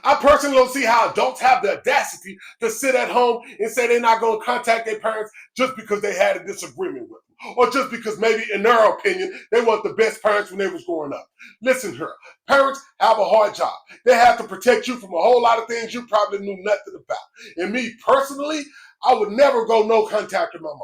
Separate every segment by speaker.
Speaker 1: I personally don't see how adults have the audacity to sit at home and say they're not going to contact their parents just because they had a disagreement with them, or just because maybe in their opinion they weren't the best parents when they was growing up. Listen here, parents have a hard job. They have to protect you from a whole lot of things you probably knew nothing about. And me personally, I would never go no contact with my mom.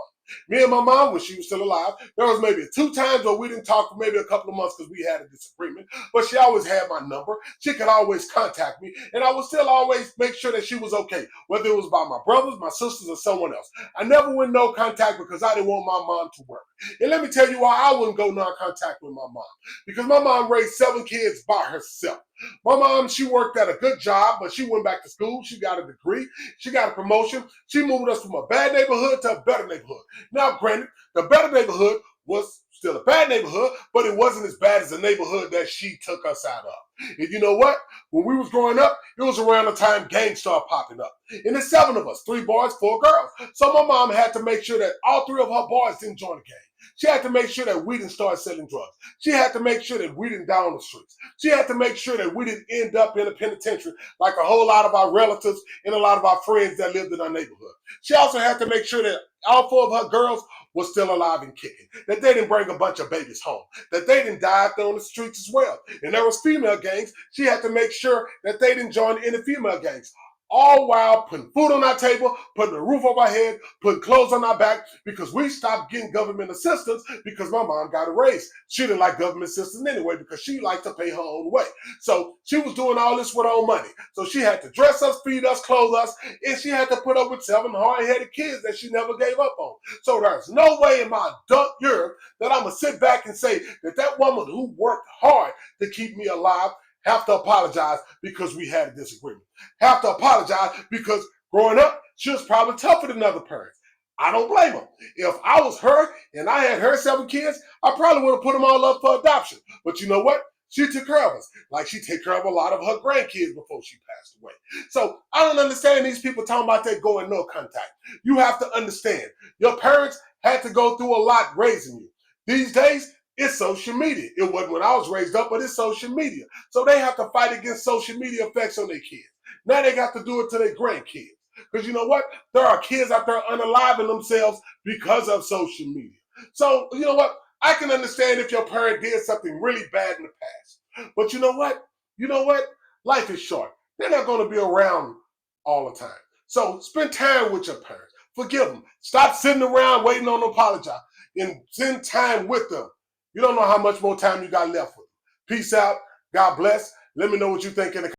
Speaker 1: Me and my mom, when she was still alive, there was maybe 2 times where we didn't talk for maybe a couple of months because we had a disagreement, but she always had my number. She could always contact me, and I would still always make sure that she was okay, whether it was by my brothers, my sisters, or someone else. I never went no contact because I didn't want my mom to work. And let me tell you why I wouldn't go non-contact with my mom. Because my mom raised 7 kids by herself. My mom, she worked at a good job, but she went back to school. She got a degree. She got a promotion. She moved us from a bad neighborhood to a better neighborhood. Now, granted, the better neighborhood was still a bad neighborhood, but it wasn't as bad as the neighborhood that she took us out of. And you know what? When we was growing up, it was around the time gangs started popping up. And there's 7 of us, 3 boys, 4 girls. So my mom had to make sure that all 3 of her boys didn't join the gang. She had to make sure that we didn't start selling drugs. She had to make sure that we didn't die on the streets. She had to make sure that we didn't end up in a penitentiary like a whole lot of our relatives and a lot of our friends that lived in our neighborhood. She also had to make sure that all 4 of her girls were still alive and kicking, that they didn't bring a bunch of babies home, that they didn't die out there on the streets as well. And there was female gangs. She had to make sure that they didn't join any female gangs. All while putting food on our table, putting a roof over our head, putting clothes on our back, because we stopped getting government assistance because my mom got a raise. She didn't like government assistance anyway because she liked to pay her own way. So she was doing all this with her own money. So she had to dress us, feed us, clothe us, and she had to put up with 7 hard-headed kids that she never gave up on. So there's no way in my adult years that I'm going to sit back and say that that woman who worked hard to keep me alive have to apologize because we had a disagreement. Have to apologize because growing up, she was probably tougher than other parents. I don't blame her. If I was her and I had her 7 kids, I probably would have put them all up for adoption. But you know what? She took care of us. Like she took care of a lot of her grandkids before she passed away. So I don't understand these people talking about they going no contact. You have to understand, your parents had to go through a lot raising you. These days, it's social media. It wasn't when I was raised up, but it's social media. So they have to fight against social media effects on their kids. Now they got to do it to their grandkids. Because you know what? There are kids out there unaliving themselves because of social media. So, you know what? I can understand if your parent did something really bad in the past. But you know what? You know what? Life is short. They're not going to be around all the time. So spend time with your parents. Forgive them. Stop sitting around waiting on them to apologize. And spend time with them. You don't know how much more time you got left with them. Peace out. God bless. Let me know what you think in the